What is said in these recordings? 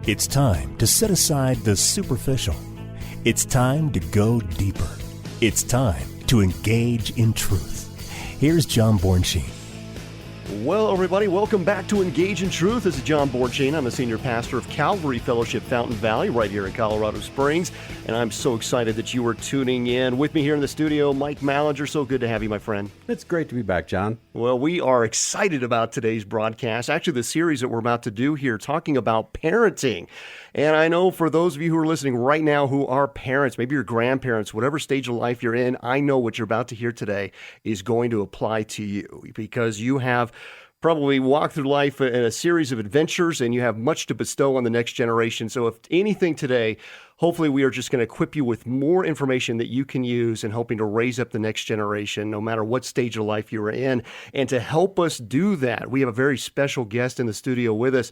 It's time to set aside the superficial. It's time to go deeper. It's time to engage in truth. Here's John Bornschein. Well, everybody, welcome back to Engage in Truth. This is John Bornschein. I'm a senior pastor of Calvary Fellowship Fountain Valley right here in Colorado Springs, and I'm so excited that you are tuning in. With me here in the studio, Mike Mallinger. So good to have you, my friend. It's great to be back, John. Well, we are excited about today's broadcast, actually the series that we're about to do here, talking about parenting. And I know for those of you who are listening right now who are parents, maybe your grandparents, whatever stage of life you're in, I know what you're about to hear today is going to apply to you because you have probably walked through life in a series of adventures and you have much to bestow on the next generation. So if anything today, hopefully we are just going to equip you with more information that you can use in helping to raise up the next generation, no matter what stage of life you are in. And to help us do that, we have a very special guest in the studio with us,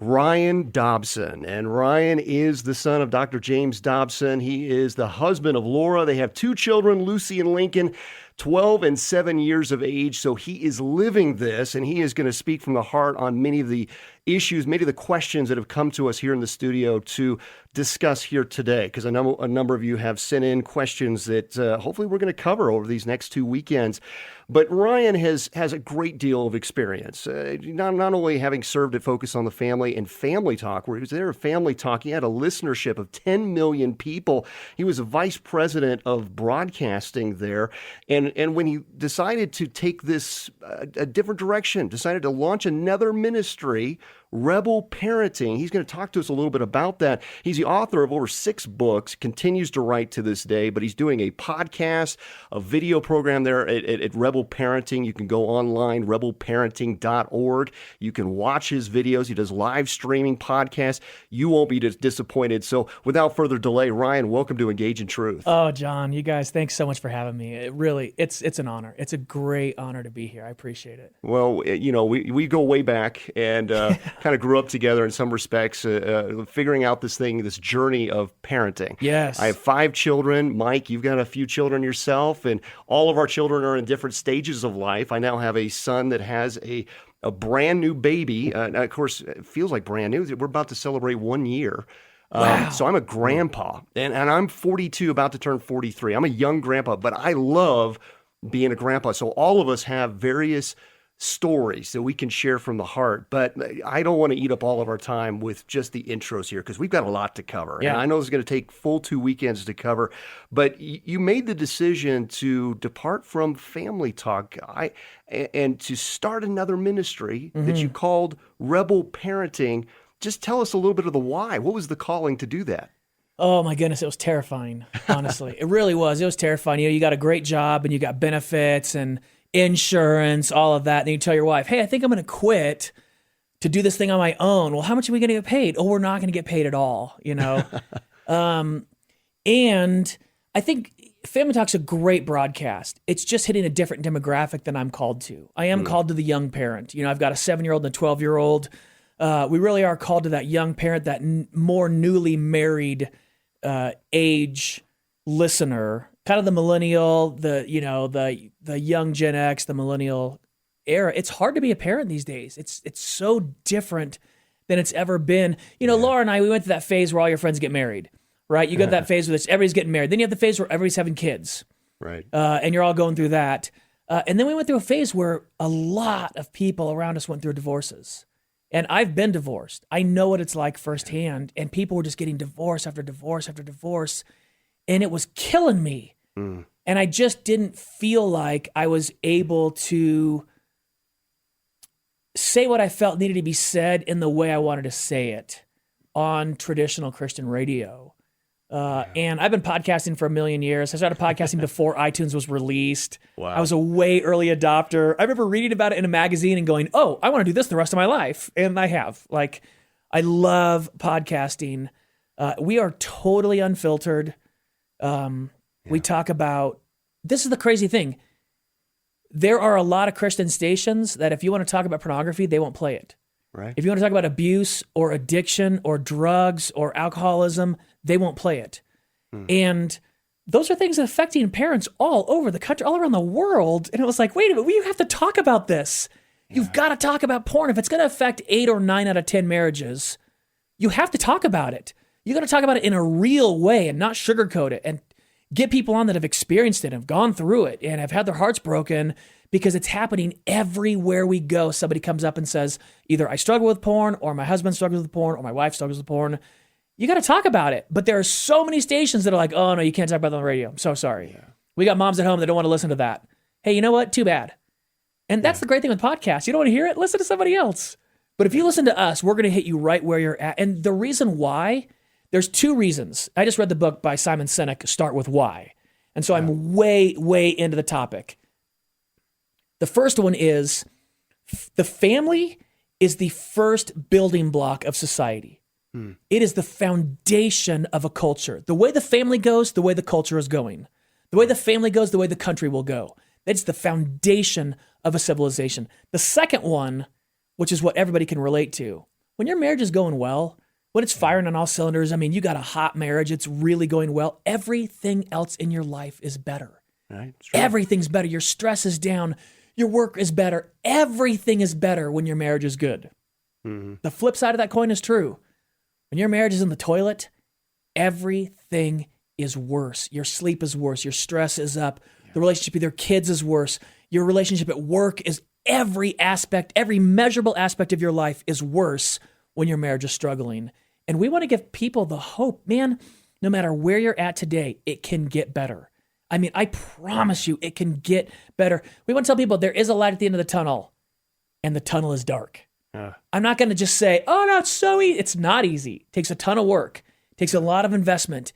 Ryan Dobson. And Ryan is the son of Dr. James Dobson. He is the husband of Laura. They have two children, Lucy and Lincoln, 12 and 7 years of age. So he is living this, and he is going to speak from the heart on many of the issues, many of the questions that have come to us here in the studio to discuss here today, because a number of you have sent in questions that hopefully we're going to cover over these next 2 weekends. But Ryan has a great deal of experience, not only having served at Focus on the Family and Family Talk, where he was there at Family Talk. He had a listenership of 10 million people. He was a vice president of broadcasting there. And when he decided to take this a different direction, decided to launch another ministry, Rebel Parenting. He's going to talk to us a little bit about that. He's the author of over 6 books, continues to write to this day, but he's doing a podcast, a video program there at Rebel Parenting. You can go online, rebelparenting.org. You can watch his videos. He does live streaming podcasts. You won't be disappointed. So without further delay, Ryan, welcome to Engage in Truth. Oh, John, you guys, thanks so much for having me. It's an honor. It's a great honor to be here. I appreciate it. Well, you know, we go way back and kind of grew up together in some respects, figuring out this journey of parenting. Yes. I have 5 children. Mike, you've got a few children yourself, and all of our children are in different stages of life. I now have a son that has a brand new baby. Of course, it feels like brand new. We're about to celebrate 1 year. Wow. So I'm a grandpa, and I'm 42, about to turn 43. I'm a young grandpa, but I love being a grandpa. So all of us have various stories that we can share from the heart, but I don't want to eat up all of our time with just the intros here because we've got a lot to cover. Yeah. And I know it's going to take full 2 weekends to cover, but you made the decision to depart from Family Talk and to start another ministry that you called Rebel Parenting. Just tell us a little bit of the why. What was the calling to do that? Oh my goodness, it was terrifying, honestly. It really was. It was terrifying. You got a great job and you got benefits and insurance, all of that. And then you tell your wife, hey, I think I'm going to quit to do this thing on my own. Well, how much are we going to get paid? Oh, we're not going to get paid at all, you know? And I think Family Talk's a great broadcast. It's just hitting a different demographic than I'm called to. I am called to the young parent. You know, I've got a 7-year-old and a 12-year-old. We really are called to that young parent, that more newly married age listener, kind of the millennial, the young Gen X, the millennial era. It's hard to be a parent these days. It's so different than it's ever been. You know, Laura and I, we went through that phase where all your friends get married, right? You got that phase where everybody's getting married. Then you have the phase where everybody's having kids, right? And you're all going through that. And then we went through a phase where a lot of people around us went through divorces. And I've been divorced. I know what it's like firsthand. And people were just getting divorce after divorce after divorce. And it was killing me. And I just didn't feel like I was able to say what I felt needed to be said in the way I wanted to say it on traditional Christian radio. And I've been podcasting for 1 million years. I started podcasting before iTunes was released. Wow. I was a way early adopter. I remember reading about it in a magazine and going, oh, I want to do this the rest of my life. And I have. Like, I love podcasting. We are totally unfiltered. We talk about, this is the crazy thing. There are a lot of Christian stations that if you want to talk about pornography, they won't play it. Right. If you want to talk about abuse or addiction or drugs or alcoholism, they won't play it. And those are things affecting parents all over the country, all around the world. And it was like, wait a minute, you have to talk about this. You've got to talk about porn. If it's going to affect 8 or 9 out of 10 marriages, you have to talk about it. You got to talk about it in a real way and not sugarcoat it, and get people on that have experienced it, have gone through it, and have had their hearts broken, because it's happening everywhere we go. Somebody comes up and says, either I struggle with porn, or my husband struggles with porn, or my wife struggles with porn. You got to talk about it. But there are so many stations that are like, oh no, you can't talk about that on the radio. I'm so sorry. Yeah. We got moms at home that don't want to listen to that. Hey, you know what? Too bad. And that's the great thing with podcasts. You don't want to hear it? Listen to somebody else. But if you listen to us, we're going to hit you right where you're at. And the reason why, there's 2 reasons. I just read the book by Simon Sinek, Start With Why. And so I'm way, way into the topic. The first one is the family is the first building block of society. It is the foundation of a culture. The way the family goes, the way the culture is going. The way the family goes, the way the country will go. That's the foundation of a civilization. The second one, which is what everybody can relate to, when your marriage is going well, when it's firing on all cylinders, I mean, you got a hot marriage, it's really going well, everything else in your life is better. Right. Everything's better. Your stress is down. Your work is better. Everything is better when your marriage is good. Mm-hmm. The flip side of that coin is true. When your marriage is in the toilet, everything is worse. Your sleep is worse. Your stress is up. Yeah. The relationship with your kids is worse. Your relationship at work is every aspect, every measurable aspect of your life is worse when your marriage is struggling. And we want to give people the hope, man, no matter where you're at today, it can get better. I mean, I promise you, it can get better. We want to tell people there is a light at the end of the tunnel, and the tunnel is dark. I'm not going to just say, oh, no, it's so easy. It's not easy. It takes a ton of work. It takes a lot of investment,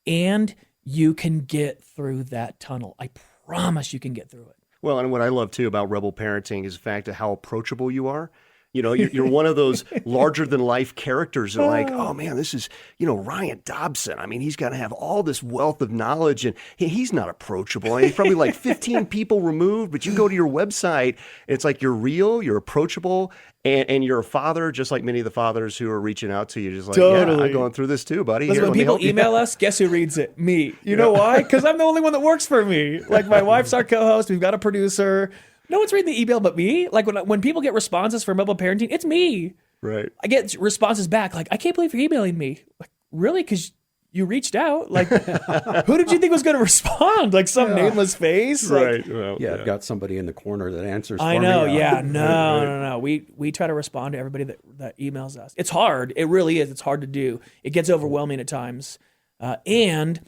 and you can get through that tunnel. I promise you can get through it. Well, and what I love, too, about Rebel Parenting is the fact of how approachable you are. You know, you're one of those larger-than-life characters that are like, oh, man, this is, Ryan Dobson. I mean, he's got to have all this wealth of knowledge, and he's not approachable. He's probably like 15 people removed, but you go to your website, it's like you're real, you're approachable, and you're a father, just like many of the fathers who are reaching out to you, just like, totally. Yeah, I'm going through this too, buddy. Listen, when people email us, guess who reads it? Me. You know why? Because I'm the only one that works for me. Like, my wife's our co-host, we've got a producer. No one's reading the email but me. Like, when people get responses for Rebel Parenting, it's me. Right. I get responses back like, I can't believe you're emailing me. Like, really? Because you reached out. Like, who did you think was going to respond? Like some nameless face? Right. Like, well, I've got somebody in the corner that answers I for know. me. Yeah. No. We try to respond to everybody that emails us. It's hard. It really is. It's hard to do. It gets overwhelming at times. And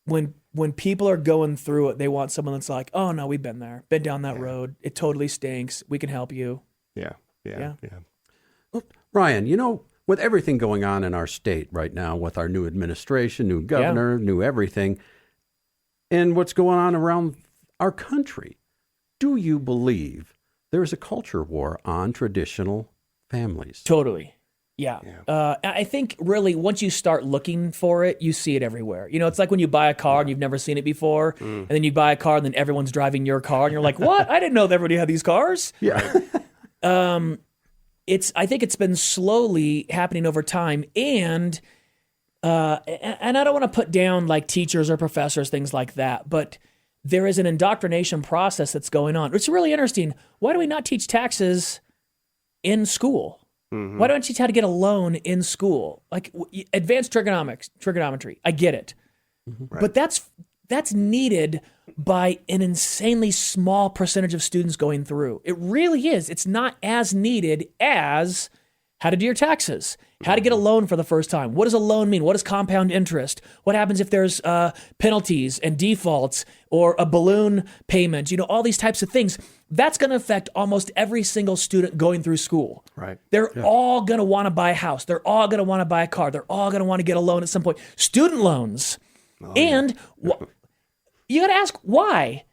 when people are going through it, they want someone that's like, oh, no, we've been there, been down that road. It totally stinks. We can help you. Yeah. Well, Ryan, with everything going on in our state right now, with our new administration, new governor, new everything, and what's going on around our country, do you believe there's a culture war on traditional families? Totally. Yeah. I think really once you start looking for it, you see it everywhere. It's like when you buy a car and you've never seen it before, and then you buy a car and then everyone's driving your car and you're like, what? I didn't know that everybody had these cars. Yeah. I think it's been slowly happening over time, and I don't want to put down like teachers or professors, things like that, but there is an indoctrination process that's going on. It's really interesting. Why do we not teach taxes in school? Mm-hmm. Why don't you teach how to get a loan in school? Like advanced trigonometry. I get it. Mm-hmm. Right. But that's needed by an insanely small percentage of students going through. It really is. It's not as needed as how to do your taxes, how to get a loan for the first time. What does a loan mean? What is compound interest? What happens if there's penalties and defaults or a balloon payment? All these types of things. That's going to affect almost every single student going through school. Right. They're all going to want to buy a house. They're all going to want to buy a car. They're all going to want to get a loan at some point. Student loans. You got to ask why.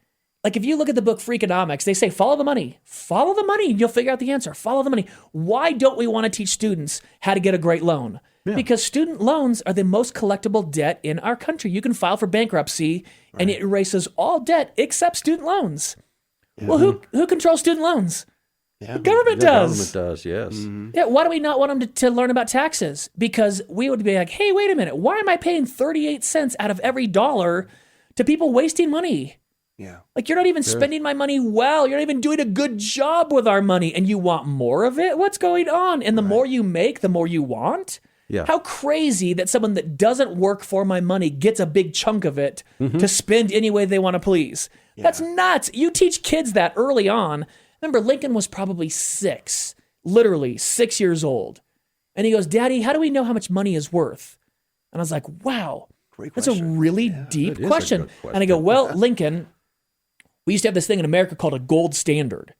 Like if you look at the book Freakonomics, they say follow the money. Follow the money and you'll figure out the answer. Follow the money. Why don't we want to teach students how to get a great loan? Yeah. Because student loans are the most collectible debt in our country. You can file for bankruptcy and it erases all debt except student loans. Yeah. Well, who controls student loans? Yeah. The government does. The government does, yes. Mm-hmm. Yeah, why do we not want them to learn about taxes? Because we would be like, hey, wait a minute. Why am I paying 38 cents out of every dollar to people wasting money? Yeah. Like you're not even spending my money well. You're not even doing a good job with our money and you want more of it? What's going on? And the more you make, the more you want. Yeah. How crazy that someone that doesn't work for my money gets a big chunk of it to spend any way they want to please. Yeah. That's nuts. You teach kids that early on. Remember, Lincoln was probably 6, literally 6 years old. And he goes, Daddy, how do we know how much money is worth? And I was like, wow, that's a really deep question. And I go, well, Lincoln, we used to have this thing in America called a gold standard.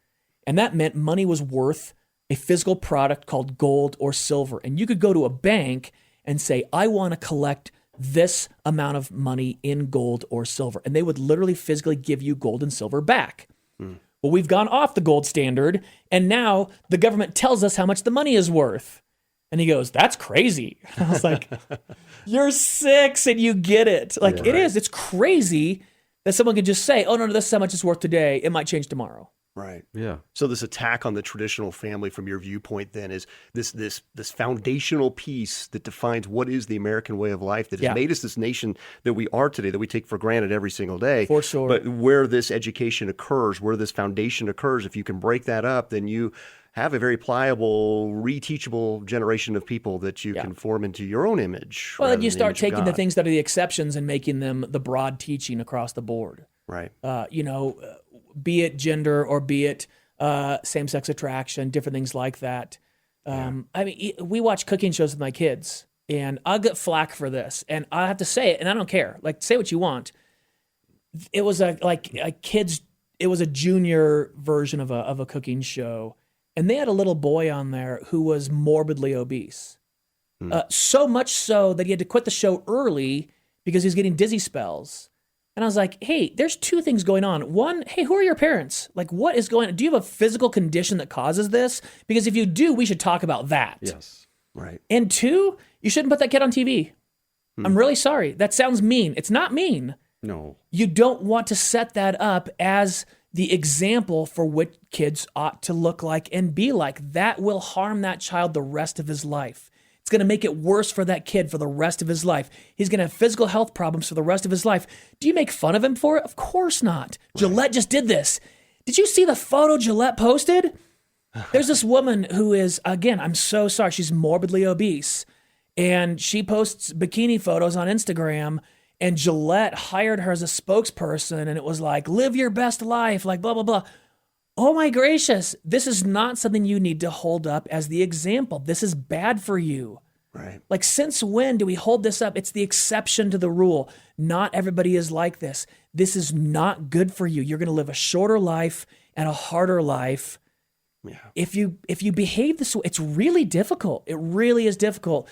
And that meant money was worth a physical product called gold or silver. And you could go to a bank and say, I want to collect this amount of money in gold or silver. And they would literally physically give you gold and silver back. Well, we've gone off the gold standard, and now the government tells us how much the money is worth. And he goes, that's crazy. I was like, you're 6 and you get it. Like, it is. It's crazy that someone can just say, oh, no, this is how much it's worth today. It might change tomorrow. Right. Yeah. So this attack on the traditional family, from your viewpoint, then, is this foundational piece that defines what is the American way of life that has made us this nation that we are today, that we take for granted every single day. For sure. But where this education occurs, where this foundation occurs, if you can break that up, then you have a very pliable, reteachable generation of people that you can form into your own image. Well, and you start taking the things that are the exceptions and making them the broad teaching across the board. Right. Be it gender or be it same-sex attraction, different things like that. I mean, we watch cooking shows with my kids, and I'll get flack for this, and I have to say it, and I don't care. Like, say what you want. It was a junior version of a cooking show, and they had a little boy on there who was morbidly obese. So much so that he had to quit the show early because he was getting dizzy spells. And I was like, hey, there's 2 things going on. One, hey, who are your parents? Like, what is going on? Do you have a physical condition that causes this? Because if you do, we should talk about that. Yes. Right. And 2, you shouldn't put that kid on TV. I'm really sorry. That sounds mean. It's not mean. No. You don't want to set that up as the example for what kids ought to look like and be like. That will harm that child the rest of his life. It's going to make it worse for that kid for the rest of his life. He's going to have physical health problems for the rest of his life. Do you make fun of him for it? Of course not. Right. Gillette just did this. Did you see the photo Gillette posted? There's this woman who is, again, I'm so sorry, she's morbidly obese. And she posts bikini photos on Instagram, and Gillette hired her as a spokesperson, and it was like, live your best life, like blah, blah, blah. Oh my gracious, this is not something you need to hold up as the example. This is bad for you. Right. Like, since when do we hold this up? It's the exception to the rule. Not everybody is like this. This is not good for you. You're going to live a shorter life and a harder life. Yeah. If you behave this way, it's really difficult. It really is difficult.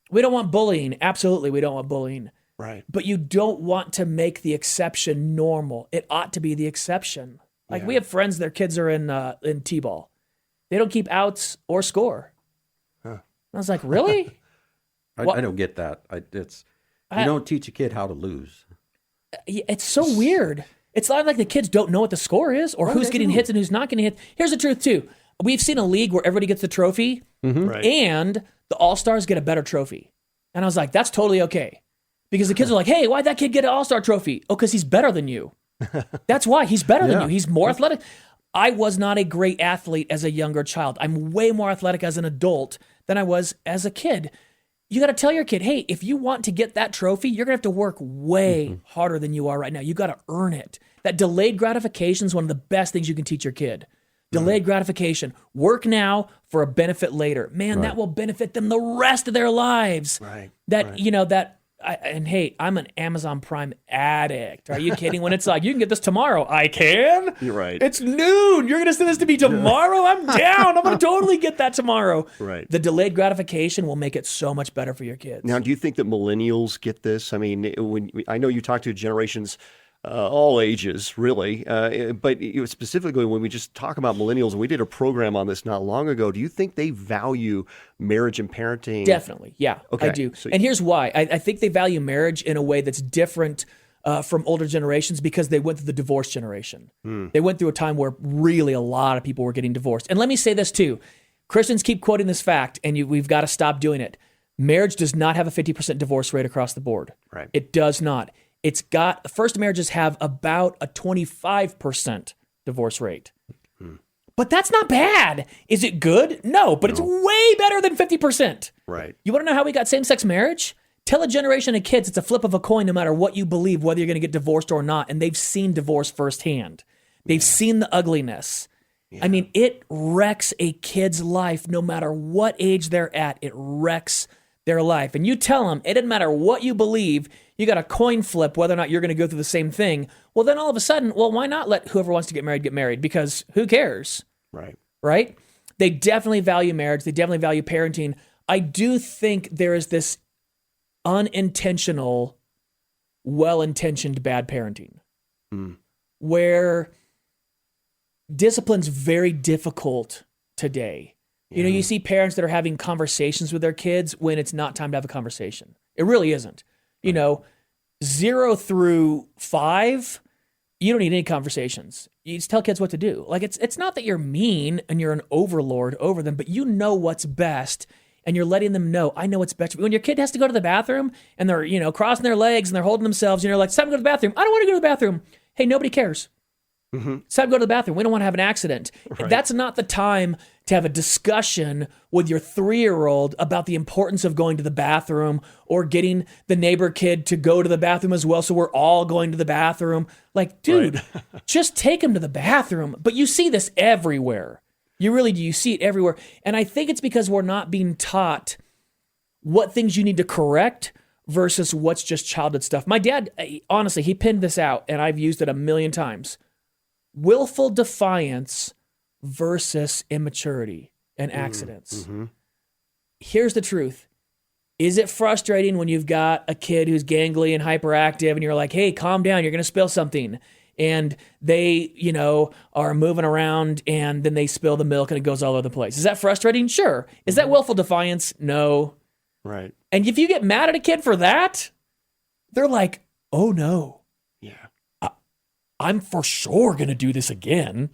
We don't want bullying. Absolutely, we don't want bullying. Right. But you don't want to make the exception normal. It ought to be the exception. Like, we have friends, their kids are in T-ball. They don't keep outs or score. Huh. I was like, really? I don't get that. You don't teach a kid how to lose. It's so weird. It's not like the kids don't know what the score is or who's getting hits and who's not getting hits. Here's the truth, too. We've seen a league where everybody gets the trophy, and the All-Stars get a better trophy. And I was like, that's totally okay. Because the kids are like, hey, why'd that kid get an All-Star trophy? Oh, because he's better than you. That's why. He's better than you. He's more athletic. I was not a great athlete as a younger child. I'm way more athletic as an adult than I was as a kid. You got to tell your kid, hey, if you want to get that trophy, you're going to have to work way harder than you are right now. You got to earn it. That delayed gratification is one of the best things you can teach your kid. Delayed gratification. Work now for a benefit later. Man, that will benefit them the rest of their lives. Right. And hey, I'm an Amazon Prime addict. Are you kidding? When it's like, you can get this tomorrow. I can? You're right. It's noon. You're going to send this to me tomorrow? I'm down. I'm going to totally get that tomorrow. Right. The delayed gratification will make it so much better for your kids. Now, do you think that millennials get this? I mean, I know you talk to generations, all ages, really, but specifically when we just talk about millennials, and we did a program on this not long ago, do you think they value marriage and parenting? Definitely, yeah, okay. I do. And here's why. I think they value marriage in a way that's different from older generations because they went through the divorce generation. They went through a time where really a lot of people were getting divorced. And let me say this too. Christians keep quoting this fact, and we've got to stop doing it. Marriage does not have a 50% divorce rate across the board. Right. It does not. First marriages have about a 25% divorce rate. But that's not bad. Is it good? No, but it's way better than 50%. Right. You want to know how we got same-sex marriage? Tell a generation of kids it's a flip of a coin no matter what you believe, whether you're going to get divorced or not. And they've seen divorce firsthand. They've seen the ugliness. Yeah. I mean, it wrecks a kid's life no matter what age they're at. It wrecks their life. And you tell them, it doesn't matter what you believe, you got a coin flip whether or not you're going to go through the same thing. Well, then all of a sudden, why not let whoever wants to get married? Because who cares? Right? They definitely value marriage. They definitely value parenting. I do think there is this unintentional, well-intentioned bad parenting where discipline's very difficult today. You know, you see parents that are having conversations with their kids when it's not time to have a conversation. It really isn't. You know, 0 through 5, you don't need any conversations. You just tell kids what to do. Like, it's not that you're mean and you're an overlord over them, but you know what's best, and you're letting them know, I know what's best. When your kid has to go to the bathroom and they're, you know, crossing their legs and they're holding themselves, and you're like, it's time to go to the bathroom. I don't want to go to the bathroom. Hey, nobody cares. It's time to go to the bathroom. We don't want to have an accident. Right. That's not the time to have a discussion with your 3-year-old about the importance of going to the bathroom or getting the neighbor kid to go to the bathroom as well, so we're all going to the bathroom. Like, dude, just take him to the bathroom. But you see this everywhere. You really do. You see it everywhere. And I think it's because we're not being taught what things you need to correct versus what's just childhood stuff. My dad, honestly, he pinned this out, and I've used it a million times. Willful defiance versus immaturity and accidents. Here's the truth. Is it frustrating when you've got a kid who's gangly and hyperactive and you're like, hey, calm down, you're going to spill something? And they, you know, are moving around and then they spill the milk and it goes all over the place. Is that frustrating? Sure. Is that willful defiance? No. Right. And if you get mad at a kid for that, they're like, oh no. I'm for sure going to do this again.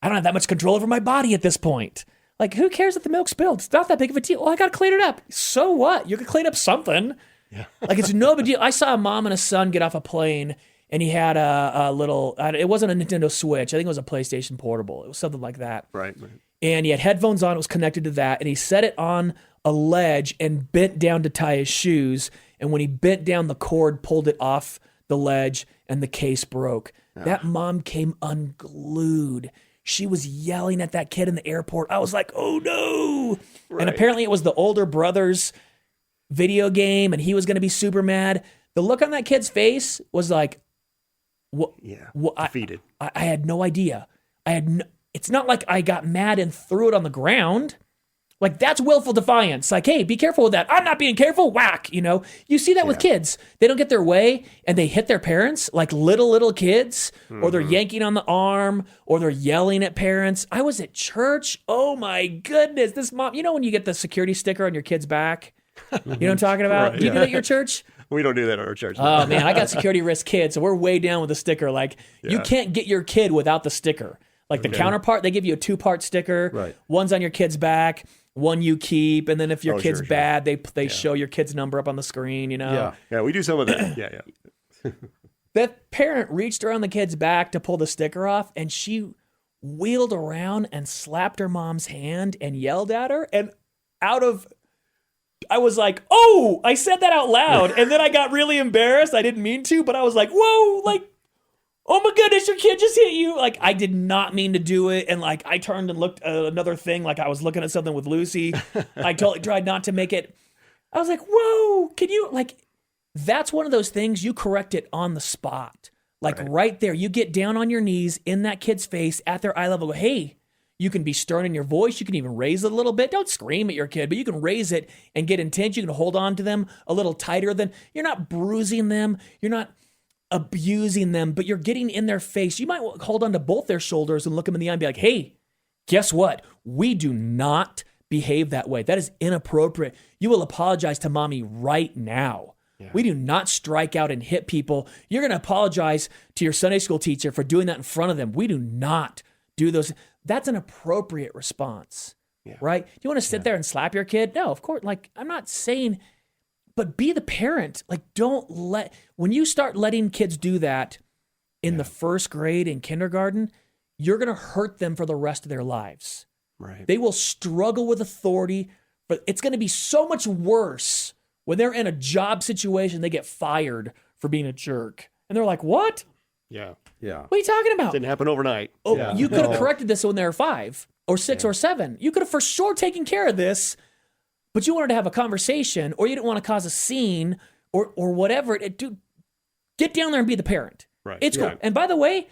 I don't have that much control over my body at this point. Like, who cares if the milk spilled? It's not that big of a deal. Well, I got to clean it up. So what? You can clean up something. Yeah. Like, it's no big deal. I saw a mom and a son get off a plane, and he had a little, it wasn't a Nintendo Switch. I think it was a PlayStation Portable. It was something like that. Right. And he had headphones on. It was connected to that. And he set it on a ledge and bent down to tie his shoes. And when he bent down, the cord pulled it off the ledge, and the case broke. That mom came unglued. She was yelling at that kid in the airport. I was like, oh no. Right. And apparently it was the older brother's video game and he was going to be super mad. The look on that kid's face was like, what? Yeah, defeated. I had no idea. It's not like I got mad and threw it on the ground. Like, that's willful defiance. Like, hey, be careful with that. I'm not being careful. Whack, you know. You see that with kids. They don't get their way, and they hit their parents, like little kids, or they're yanking on the arm, or they're yelling at parents. I was at church. Oh, my goodness. This mom, you know when you get the security sticker on your kid's back? You know what I'm talking about? Do you do that at your church? We don't do that at our church. Oh, man, I got security risk kids, so we're way down with the sticker. Like, you can't get your kid without the sticker. Like, the counterpart, they give you a 2-part sticker. Right. One's on your kid's back. One you keep, and then if your kid's bad, they show your kid's number up on the screen, you know? Yeah, we do some of that. Yeah. That parent reached around the kid's back to pull the sticker off, and she wheeled around and slapped her mom's hand and yelled at her. And I was like, oh, I said that out loud. And then I got really embarrassed. I didn't mean to, but I was like, whoa, like, oh my goodness, your kid just hit you. Like, I did not mean to do it. And like, I turned and looked at another thing. Like I was looking at something with Lucy. I totally tried not to make it. I was like, whoa, can you, like, that's one of those things you correct it on the spot. Like right there, you get down on your knees in that kid's face at their eye level. Go, hey, you can be stern in your voice. You can even raise it a little bit. Don't scream at your kid, but you can raise it and get intense. You can hold on to them a little tighter than, you're not bruising them. You're not abusing them, but you're getting in their face. You might hold on to both their shoulders and look them in the eye and be like, hey, guess what? We do not behave that way. That is inappropriate. You will apologize to mommy right now. Yeah. We do not strike out and hit people. You're going to apologize to your Sunday school teacher for doing that in front of them. We do not do those. That's an appropriate response, right? Do you want to sit there and slap your kid? No, of course. Like, I'm not saying... But be the parent. Like, when you start letting kids do that in the first grade in kindergarten, you're going to hurt them for the rest of their lives. Right. They will struggle with authority, but it's going to be so much worse when they're in a job situation, they get fired for being a jerk. And they're like, what? Yeah. Yeah. What are you talking about? Didn't happen overnight. Oh, Yeah. you could have corrected this when they were 5 or 6 or 7. You could have for sure taken care of this, but you wanted to have a conversation, or you didn't want to cause a scene or whatever. Dude, get down there and be the parent. Right. It's cool. And by the way,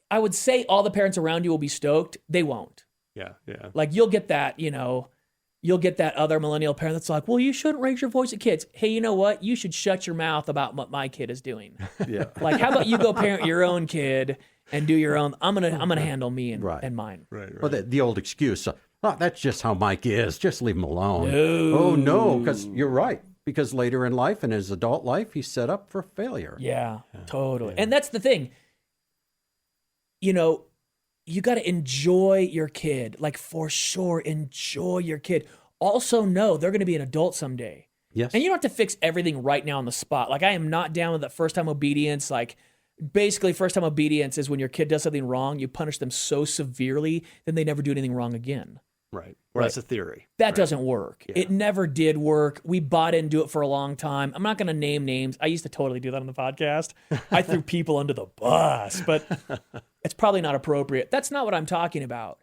I would say all the parents around you will be stoked. They won't. Yeah. Yeah. Like you'll get that, you'll get that other millennial parent that's like, well, you shouldn't raise your voice at kids. Hey, you know what? You should shut your mouth about what my kid is doing. Yeah. Like, how about you go parent your own kid and do your own? I'm gonna handle me and, Right. and mine. Right. Well, the old excuse, that's just how Mike is. Just leave him alone. Oh, no, because you're right. Because later in life, in his adult life, he's set up for failure. Yeah, totally. And that's the thing. You got to enjoy your kid. Like, for sure, enjoy your kid. Also know they're going to be an adult someday. Yes. And you don't have to fix everything right now on the spot. Like, I am not down with that first-time obedience. Like, basically, first-time obedience is when your kid does something wrong, you punish them so severely, then they never do anything wrong again. Right. Well, that's a theory. That doesn't work. Yeah. It never did work. We bought into it for a long time. I'm not going to name names. I used to totally do that on the podcast. I threw people under the bus, but it's probably not appropriate. That's not what I'm talking about.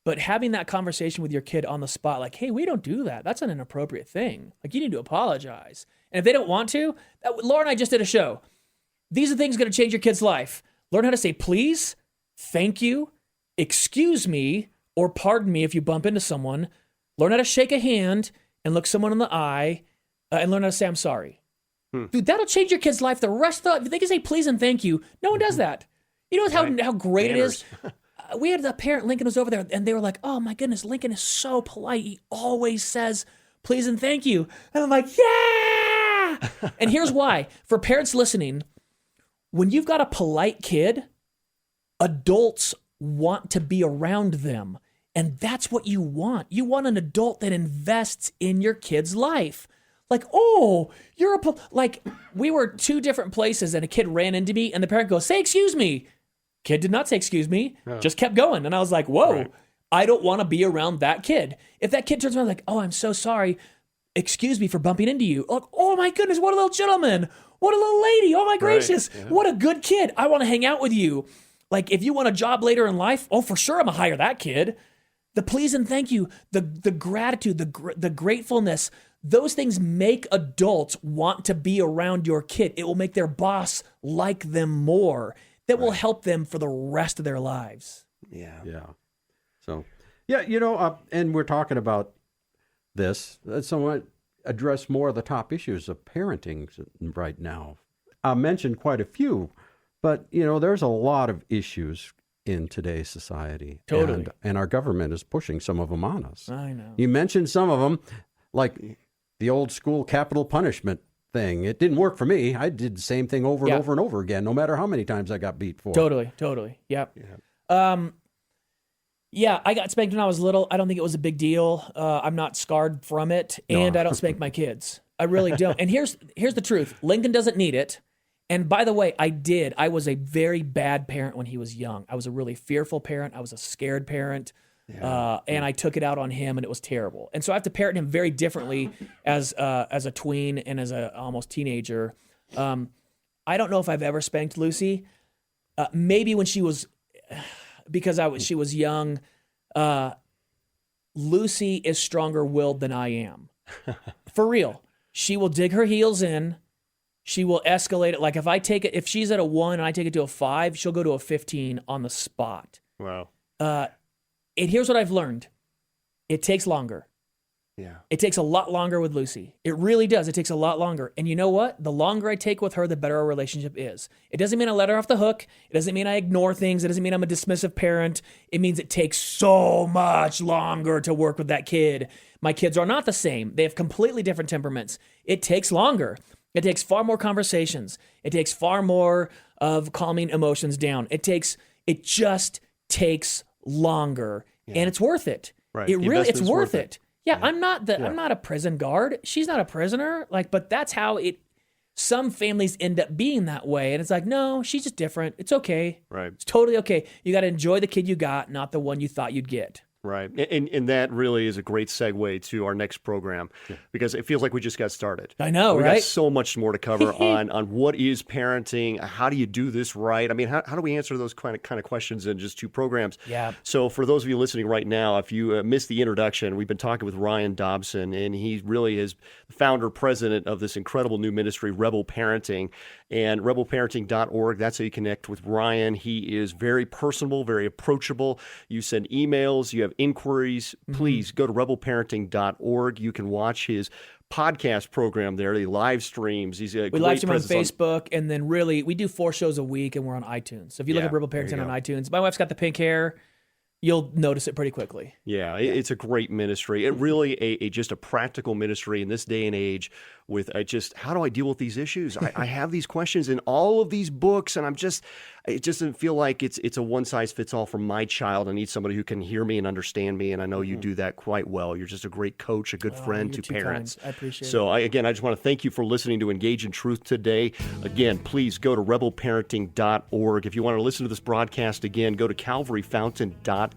But having that conversation with your kid on the spot, like, hey, we don't do that. That's an inappropriate thing. Like, you need to apologize. And if they don't want to, Laura and I just did a show. These are things going to change your kid's life. Learn how to say please, thank you, excuse me, or pardon me if you bump into someone. Learn how to shake a hand and look someone in the eye, and learn how to say I'm sorry. Dude, that'll change your kid's life the rest of the... If they can say please and thank you, no one does that. You know how great it is? We had the parent, Lincoln was over there, and they were like, oh my goodness, Lincoln is so polite. He always says please and thank you. And I'm like, yeah! And here's why. For parents listening, when you've got a polite kid, adults want to be around them. And that's what you want. You want an adult that invests in your kid's life. Like, oh, you're like, we were 2 different places and a kid ran into me and the parent goes, say, excuse me. Kid did not say, excuse me, just kept going. And I was like, whoa, I don't want to be around that kid. If that kid turns around like, oh, I'm so sorry. Excuse me for bumping into you. Like, oh my goodness, what a little gentleman. What a little lady. Oh my gracious. What a good kid. I want to hang out with you. Like, if you want a job later in life, oh, for sure I'm going to hire that kid. The please and thank you, the gratitude, the gratefulness, those things make adults want to be around your kid. It will make their boss like them more. That will help them for the rest of their lives. Yeah. Yeah. So, yeah, and we're talking about this. So I want to address more of the top issues of parenting right now. I mentioned quite a few, but, there's a lot of issues in today's society. Totally. And our government is pushing some of them on us. I know. You mentioned some of them, like the old school capital punishment thing. It didn't work for me. I did the same thing over and over and over again, no matter how many times I got beat for it. Totally. Yep. Yeah, I got spanked when I was little. I don't think it was a big deal. I'm not scarred from it, and I don't spank my kids. I really don't. And here's the truth. Lincoln doesn't need it. And by the way, I was a very bad parent when he was young. I was a really fearful parent. I was a scared parent. And I took it out on him, and it was terrible. And so I have to parent him very differently as a tween and as a almost teenager. I don't know if I've ever spanked Lucy. Maybe when she was, because she was young. Lucy is stronger willed than I am. For real. She will dig her heels in. She will escalate it. Like if she's at a 1 and I take it to a 5, she'll go to a 15 on the spot. Wow. And here's what I've learned. It takes longer. Yeah. It takes a lot longer with Lucy. It really does. It takes a lot longer. And you know what? The longer I take with her, the better our relationship is. It doesn't mean I let her off the hook. It doesn't mean I ignore things. It doesn't mean I'm a dismissive parent. It means it takes so much longer to work with that kid. My kids are not the same. They have completely different temperaments. It takes longer. It takes far more conversations. It takes far more of calming emotions down. It just takes longer, and it's worth it. Right. It's worth it. Yeah, I'm not a prison guard. She's not a prisoner. But that's how it. some families end up being that way. And it's like, no, she's just different. It's okay. Right. It's totally okay. You got to enjoy the kid you got, not the one you thought you'd get. Right. And that really is a great segue to our next program because it feels like we just got started. I know, we right? got so much more to cover on what is parenting, how do you do this right? I mean, how do we answer those kind of questions in just 2 programs? Yeah. So for those of you listening right now, if you missed the introduction, we've been talking with Ryan Dobson, and he really is the founder, president of this incredible new ministry, Rebel Parenting, and rebelparenting.org. That's how you connect with Ryan. He is very personable, very approachable. You send emails, you have inquiries, please go to rebelparenting.org. You can watch his podcast program there, the live streams. He's a We great live stream on presence Facebook, and then really we do 4 shows a week, and we're on iTunes. So if you look Yeah, at Rebel there Parenting you on go. iTunes, my wife's got the pink hair. You'll notice it pretty quickly. Yeah, it's a great ministry. It really just a practical ministry in this day and age with just how do I deal with these issues? I have these questions in all of these books, and it just doesn't feel like it's a one size fits all for my child. I need somebody who can hear me and understand me, and I know you do that quite well. You're just a great coach, a good friend you're to too parents. kind. I appreciate So it. I just want to thank you for listening to Engage in Truth today. Again, please go to rebelparenting.org. If you want to listen to this broadcast again, go to calvaryfountain.com.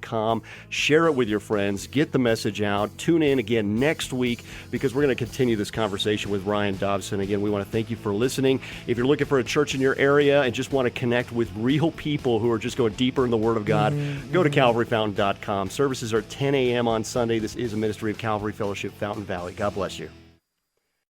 Share it with your friends. Get the message out. Tune in again next week because we're going to continue this conversation with Ryan Dobson. Again, we want to thank you for listening. If you're looking for a church in your area and just want to connect with real people who are just going deeper in the Word of God, go to calvaryfountain.com. Services are 10 a.m. on Sunday. This is a ministry of Calvary Fellowship, Fountain Valley. God bless you.